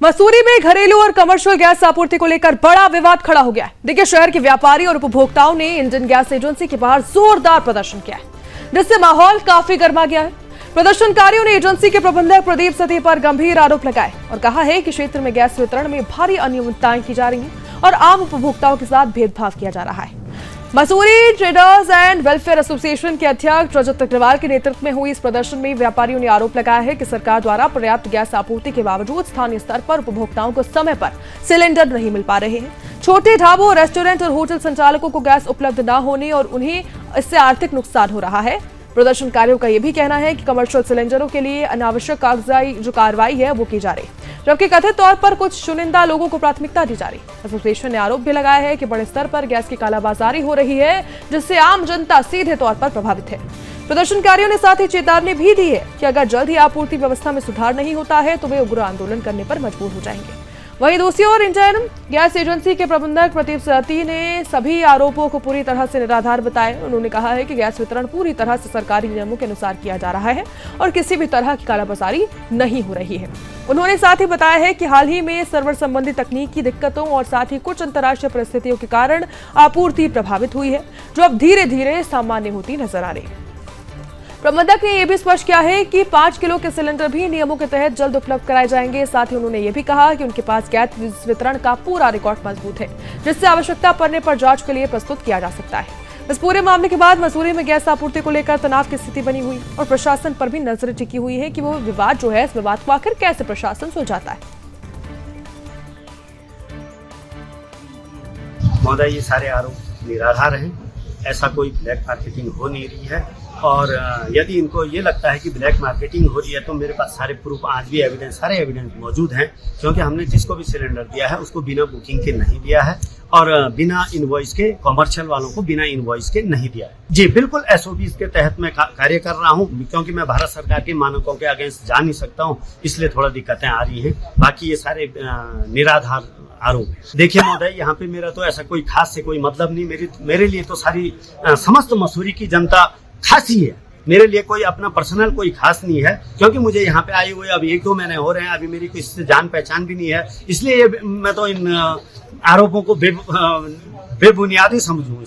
मसूरी में घरेलू और कमर्शियल गैस आपूर्ति को लेकर बड़ा विवाद खड़ा हो गया है। देखिए, शहर के व्यापारी और उपभोक्ताओं ने इंडियन गैस एजेंसी के बाहर जोरदार प्रदर्शन किया है, जिससे माहौल काफी गर्मा गया है। प्रदर्शनकारियों ने एजेंसी के प्रबंधक प्रदीप सती पर गंभीर आरोप लगाए और कहा है कि क्षेत्र में गैस वितरण में भारी अनियमितताएं की जा रही हैं और आम उपभोक्ताओं के साथ भेदभाव किया जा रहा है। Mussoorie traders and welfare association के अध्यक्ष रजत अग्रवाल के नेतृत्व में हुई इस प्रदर्शन में व्यापारियों ने आरोप लगाया है कि सरकार द्वारा पर्याप्त गैस आपूर्ति के बावजूद स्थानीय स्तर पर उपभोक्ताओं को समय पर सिलेंडर नहीं मिल पा रहे हैं। छोटे ढाबों, रेस्टोरेंट और होटल संचालकों को गैस उपलब्ध न होने और उन्हें इससे आर्थिक नुकसान हो रहा है। प्रदर्शनकारियों का यह भी कहना है कि कमर्शियल सिलेंडरों के लिए अनावश्यक कागजाई जो कार्रवाई है वो की जा रही, जबकि कथित तौर पर कुछ चुनिंदा लोगों को प्राथमिकता दी जा रही। एसोसिएशन ने आरोप भी लगाया है कि बड़े स्तर पर गैस की कालाबाजारी हो रही है, जिससे आम जनता सीधे तौर पर प्रभावित है। प्रदर्शनकारियों ने साथ ही चेतावनी भी दी है कि अगर जल्द ही आपूर्ति व्यवस्था में सुधार नहीं होता है तो वे उग्र आंदोलन करने पर मजबूर हो जाएंगे। वहीं दूसरी ओर इंडियन गैस एजेंसी के प्रबंधक प्रदीप सती ने सभी आरोपों को पूरी तरह से निराधार बताया। उन्होंने कहा है कि गैस वितरण पूरी तरह से सरकारी नियमों के अनुसार किया जा रहा है और किसी भी तरह की कालाबाजारी नहीं हो रही है। उन्होंने साथ ही बताया है कि हाल ही में सर्वर संबंधी तकनीकी दिक्कतों और साथ ही कुछ अंतर्राष्ट्रीय परिस्थितियों के कारण आपूर्ति प्रभावित हुई है, जो अब धीरे धीरे सामान्य होती नजर आ रही है। प्रबंधक ने यह भी स्पष्ट किया है कि 5 किलो के सिलेंडर भी नियमों के तहत जल्द उपलब्ध कराए जाएंगे। साथ ही उन्होंने यह भी कहा कि उनके पास गैस वितरण का पूरा रिकॉर्ड मजबूत है, जिससे आवश्यकता पड़ने पर जांच के लिए प्रस्तुत किया जा सकता है। इस पूरे मामले के बाद मसूरी में गैस आपूर्ति को लेकर तनाव की स्थिति बनी हुई और प्रशासन पर भी नजर टिकी हुई है कि वो विवाद जो है, इस विवाद को आखिर कैसे प्रशासन सुलझाता है। महोदय, ये सारे आरोप निराधार हैं। ऐसा कोई ब्लैक मार्केटिंग हो नहीं रही है और यदि इनको ये लगता है कि ब्लैक मार्केटिंग हो रही है तो मेरे पास सारे प्रूफ, आज भी सारे एविडेंस मौजूद हैं, क्योंकि हमने जिसको भी सिलेंडर दिया है उसको बिना बुकिंग के नहीं दिया है और बिना इनवॉइस के, कमर्शियल वालों को बिना इनवॉइस के नहीं दिया है। जी बिल्कुल, एसओपी के तहत मैं कार्य कर रहा हूँ, क्योंकि मैं भारत सरकार के मानकों के अगेंस्ट जा नहीं सकता हूँ, इसलिए थोड़ा दिक्कतें आ रही हैं। बाकी ये सारे निराधार आरोप। देखिए महोदय, यहाँ पे मेरा तो ऐसा कोई खास से कोई मतलब नहीं। मेरे लिए तो सारी समस्त मसूरी की जनता खास ही है। मेरे लिए कोई अपना पर्सनल कोई खास नहीं है, क्योंकि मुझे यहाँ पे आए हुए अभी 1-2 महीने हो रहे हैं, अभी मेरी किसी से जान पहचान भी नहीं है, इसलिए मैं तो इन आरोपों को बेबुनियादी समझूं।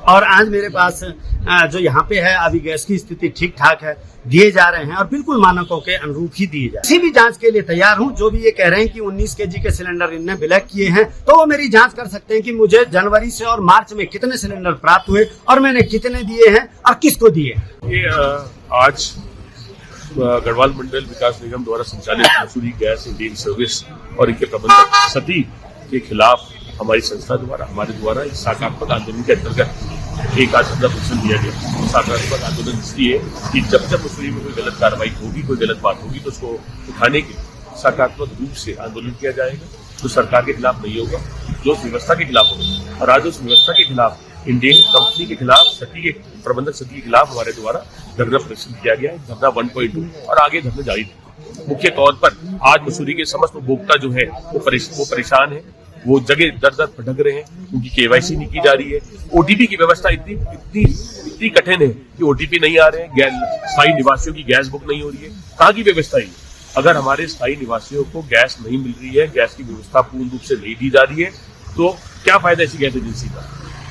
और आज मेरे पास जो यहाँ पे है, अभी गैस की स्थिति ठीक ठाक है, दिए जा रहे हैं और बिल्कुल मानकों के अनुरूप ही दिए जा रहे हैं। किसी भी जांच के लिए तैयार हूँ। जो भी ये कह रहे हैं कि 19 केजी के सिलेंडर इनने ब्लैक किए हैं, तो वो मेरी जांच कर सकते हैं कि मुझे जनवरी से और मार्च में कितने सिलेंडर प्राप्त हुए और मैंने कितने दिए हैं और किसको दिए। ये आज गढ़वाल मंडल विकास निगम द्वारा संचालित मसूरी गैस इंडियन सर्विस और इनके प्रबंधक सती के खिलाफ हमारी संस्था द्वारा, हमारे द्वारा इस सकारात्मक आंदोलन के अंतर्गत एक आज धरना प्रदर्शन दिया गया। सकारात्मक आंदोलन इसलिए कि जब मसूरी में कोई गलत कार्रवाई होगी, कोई गलत बात होगी, तो उसको उठाने के सकारात्मक रूप से आंदोलन किया जाएगा। तो सरकार के खिलाफ नहीं होगा, जो उस व्यवस्था के खिलाफ होगा। और आज उस व्यवस्था के खिलाफ, इंडियन कंपनी के खिलाफ, सती के प्रबंधक सती के खिलाफ हमारे द्वारा धरना प्रदर्शन किया गया है, धरना 1.2, और आगे धरना जारी है। मुख्य तौर पर आज मसूरी के समस्त उपभोक्ता जो है वो परेशान है, वो जगह दर दर भटक रहे हैं, क्योंकि केवाईसी नहीं की जा रही है। ओटीपी की व्यवस्था इतनी कठिन है कि ओटीपी नहीं आ रहे हैं, स्थायी निवासियों की गैस बुक नहीं हो रही है। कहाँ की व्यवस्था है? अगर हमारे स्थायी निवासियों को गैस नहीं मिल रही है, गैस की व्यवस्था पूर्ण रूप से नहीं दी जा रही है, तो क्या फायदा ऐसी गैस एजेंसी का?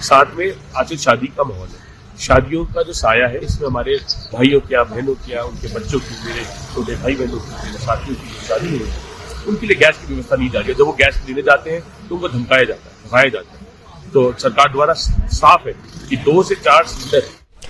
साथ में आजकल शादी का माहौल है, शादियों का जो साया है, इसमें हमारे भाइयों क्या, बहनों क्या, उनके बच्चों की, मेरे छोटे भाई बहनों की, मेरे साथियों की शादी हो रही है, उनके लिए गैस की व्यवस्था नहीं जा रही है। जब वो गैस लेने जाते हैं तो उनको धमकाया जाता है, भगाया जाता है। तो सरकार द्वारा साफ है कि 2 से 4 सिलेंडर